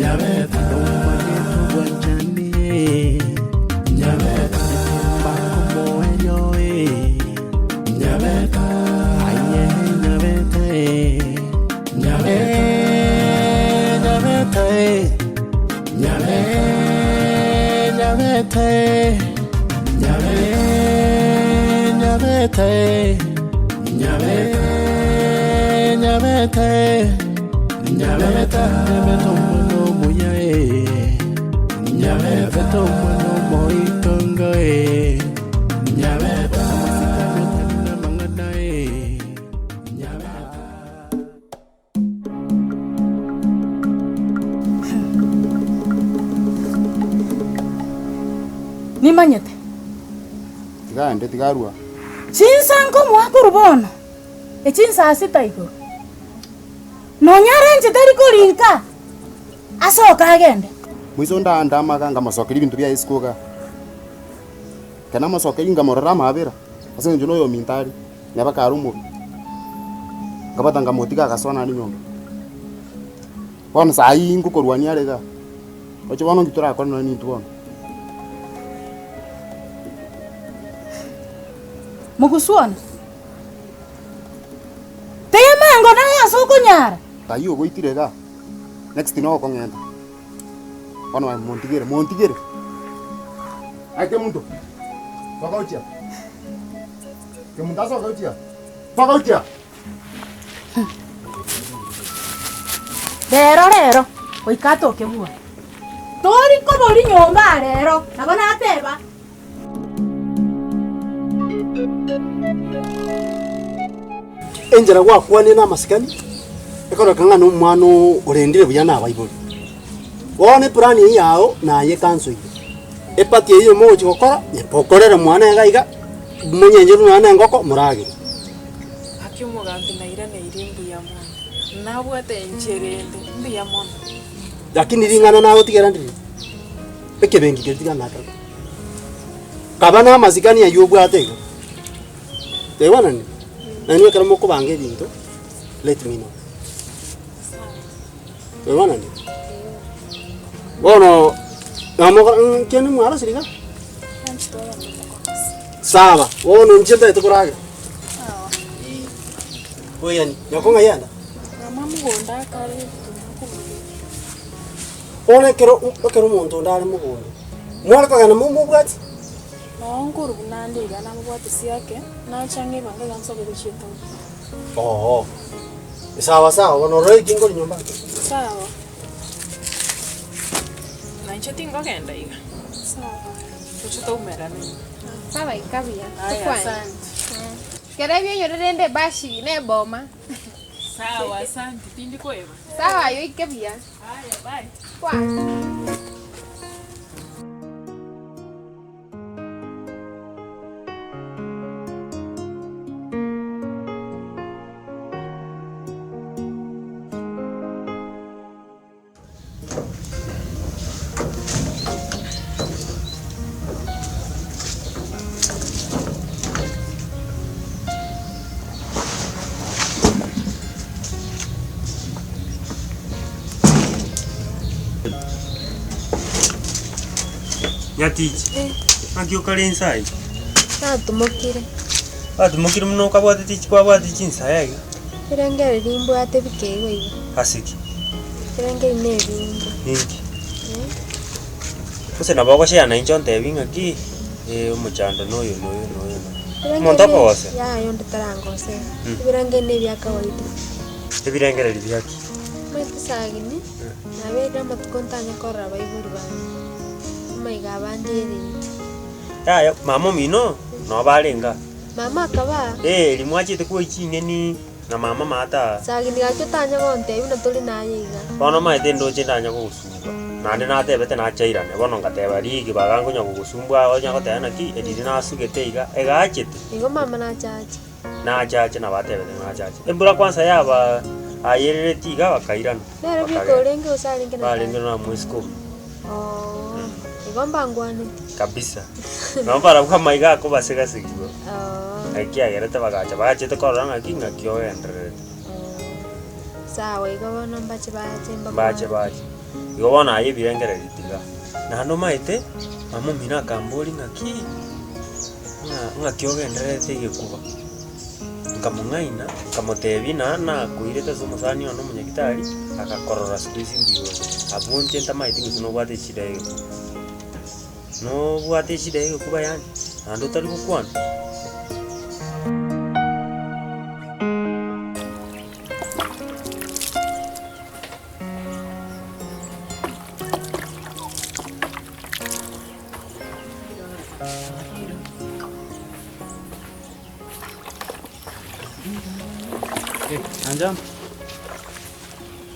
nyabeta umanyito wanjani nyabeta bako moenyo nyabeta aye nyabeta nyabeta nyabeta nyabeta nyabeta nyabeta nyabeta nyabeta mono moya nyabeta mono moitonga nyabeta na mangana nyabeta ni manyete tigande tigarua chinsanko mwakurubono echinsa sita iguru nonyarenje tari kurinka asoka agende mwiso ndamaga ngamasokera ibintu bya isikoga kana masokera ngamorora mabera ase njuno yo mintari nyabaka rumu ngabata ngamotika gasona ni nyomba bona sai ngukorwania rega ocho bono ngitura akona ni ntubona mugusuona teyemango na yasoko nyara tayo goitirega next no kongenda bona montigere ake muntu fakautia ke mundaso fakautia rero oikatoke bua tori kobori nyomba rero nabona ateba enjera gwakwane na masikani ekora kanga no mwana urendire buya na baibuli wone plan yao na ye kanso epati iyo moji gukora epokorera mwana egaiga munyenjeru mwana ngoko murage akiumugambi na ira irimbu ya mwana nabwate ncherende mbi ya mwana lakini ringana nawe tigera ndiri ekebengi ketika naka kabana masikani ayo bwate tewana ni nani kara moko bange bintu let me know tewana ni bono namo kene mwara siriga sawa wono njenda itukurage oyani yakonga yanda mama mugonda kare one kero muntu ndari mugondo mwara kagana mumubwati naonguru bunande igana mubwati siake na change bange gansobe kuchito oh sawa wono roi kingo nyumba sawa na ncheti ngogenda iga sawa kuchito umerane sawa ikabia asante kerebyo yorende bashi ne boma sawa asante tindi kweva sawa yo ikabia haya bye kwa Nyatich. Angio kalensai. natumukire Atumukire muno kabwate tich kwabwate chinsa yake. irengere rimbo ate bikego ibo Hasiki. irengere ne rimbo Inki. Kuse nabako share na inchonte binga ki umuchando noyo. Montoko wose. ya yonde tarangose irengere ne bya kawaida Ebirengere libyaki. mwete sagini nabera matukontanya korra baiburi ba maiga bandire Ya mama mino no balenga. mama akaba Limwachite kuwa ichingeni na mama mata. sagini gacho tanya gonte ibina tuli naye iga Bono maite ndoche ndanya kugusumbwa. Nande natebete nachairane bono ngateba rigi bagangunya kugusumbwa onya gotena ki ediri nasugete iga egachete. igo mama na chachi Nachache na batebete nachache. Embura kwanza yaba ayerere tiga bakairana. nere biko lenge usalinge na Balenge na mwisiko igomba ngwane kabisa. No para kwa maiga ko basega sigibo. oh Akia gerete bagacha bagachete koranga kinga kyo endre. sawa igo bono mbache Bache. igo bona aye birengera ritiga nando maite mamo mina kambori ngaki ngakiogenderete igikuba nkamungaina nkamotebi na kuirete somusani ono munyagitari akakorora space mbiyo abunche ntamaite ngisuno bwate shida iyo no bwate shida iyo kuba yani nando tari kukwana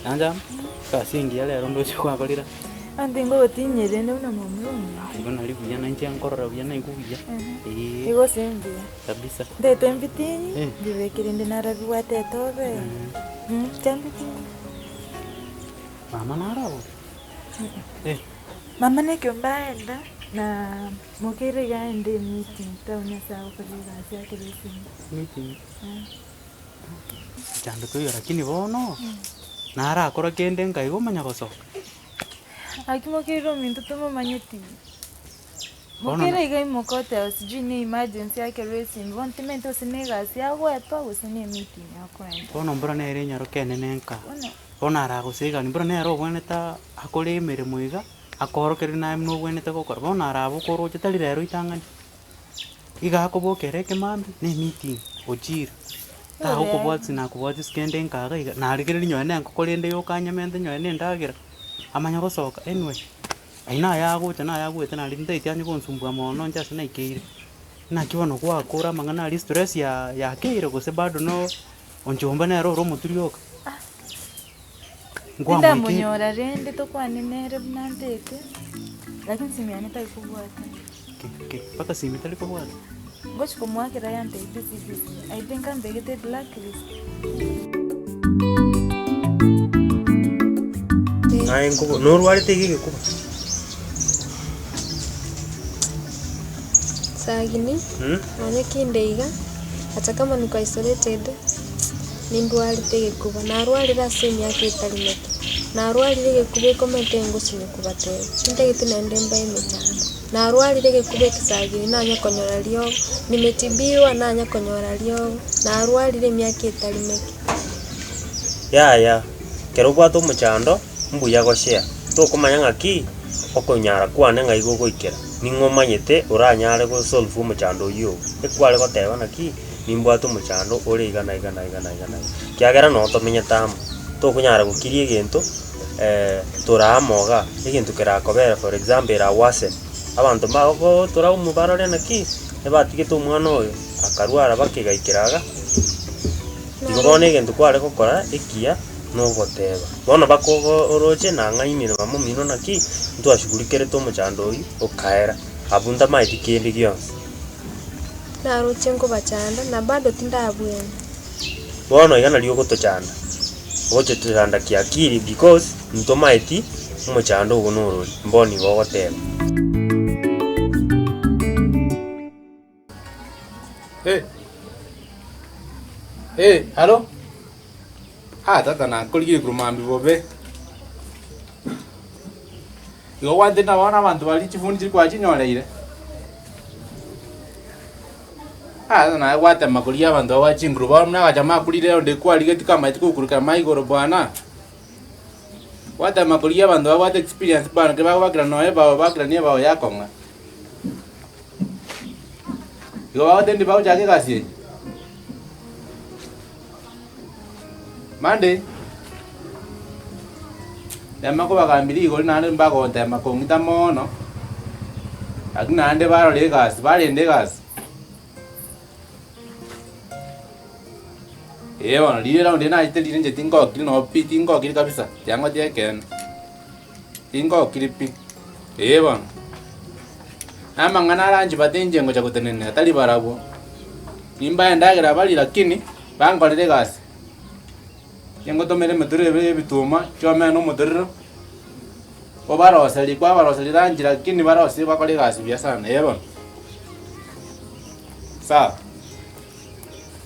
Anjam. Kasingi yale rondo chwa kolira. Ande ngo tinyere ndo na mamuno. Ngo nali kuya na nchi ankorora kuya na ikuya. Ego sembi. Kabisa. Ndete mbitini. Ndivekire ndinarabi wate tobe. Tambitini. Mama narao. Mama nekyombaenda na mokere gaende meeting tauna sawa kolira yake lesi. Meeting. Chando kuyo lakini bono. Nara akora kende ngai gomanya gosoka. Akimokero mintu tomo manyeti. Mokere igai mokote osijui ni emergency yake lesi. Vontimento sinega siago eto usine meeting yako enda. Bono mbura nere nyaro kene nenka. Bono ara gosiga ni mbura nero gweneta akore mere muiga akorokere na mno gweneta gokora. Bono ara bokoro chetali rero itangani. Iga akobokere kemambi ne meeting ojira. Ta huko bwatsi na kubwatsi skende nkaga iga na arigere nyone nkokorende yokanyamente nyone ndagira amanya gosoka anyway aina yago na yago etana linde ityanyu konsumbwa mono nja sana ikeire na kibono kwa kora mangana ali stress ya keire gose bado no onjomba na ro muturioka ngwa munyora rende to kwanenere bnandete lakini simiane tai kubwata paka simitali kubwata ngochi kumwakira yante ibisi I think I'm begete blacklist ai ngubo norwarite igikuba sagini anye kindeiga hata kama niko isolated nindwarite igikuba narwarira semi yake italimeke narwarire igikuba ikomete ngusini kubatera sindagite nende mbaye mechana narwarire igikuba kisagini nanya konyora lyo nimetibiwa nanya konyora lyo narwarire myaka italimeke ya kero bwato muchando mbuya goshea to kumanya ngaki okonyara kwane ngai gogoikera ningomanyete uranyare go solve muchando yo ekwale goteba naki nimbwato muchando ore igana kiagera no tomenya tamu to kunyara gukirie gento turamoga igintu kirakobera for example ra wase abantu bago turaumubarore naki ebatigite umwana oyo akarwara bakigaikiraga igobone igintu kware gokora ikia no goteba bono bakogo oroche na ngaimire bamo mino naki ntwashugurikere to muchando oyu okaera abunda maiti kindi gyonse naroche ngo bachanda na bado tindabwene bono igana lyo gotochanda oche tuchanda kiakiri because nto maiti muchando ugo norori mboni gogoteba Hello? Tata na kuligire kurumambi bobe. Yo wande na wana bantu bali chifundi chiri kwa chinyoleire. Na wate makulia bantu wa chinguru ba mna gacha kulire onde kwa ligeti kama itukuruka maigoro bwana. Wate makulia bantu wa wate experience bana ke ba bakira no eba bakira ni eba yakonga. Yo wate ndi ba ujage kasi. Mande. Dama ko bagambiri igori nande mbago ndema ko ngita mono. Agina ande baro legas, bari ndegas. Wana lile ndo na iteli nje tingo kili no pi tingo kili kabisa. Yango dia ken. Tingo kili pi. Wana. Ama ngana ranji batenje ngo chakutenene atali barabo. Imba ndagira bali lakini bango legas. Yango to mere medure be bituma choma no modero obaro sali kwa baro sali ranjira kini baro si bakole gasi bya sana yebo sa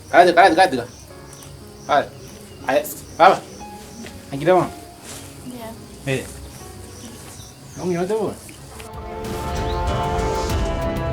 kade ai baba akira wa Ong'iote bono.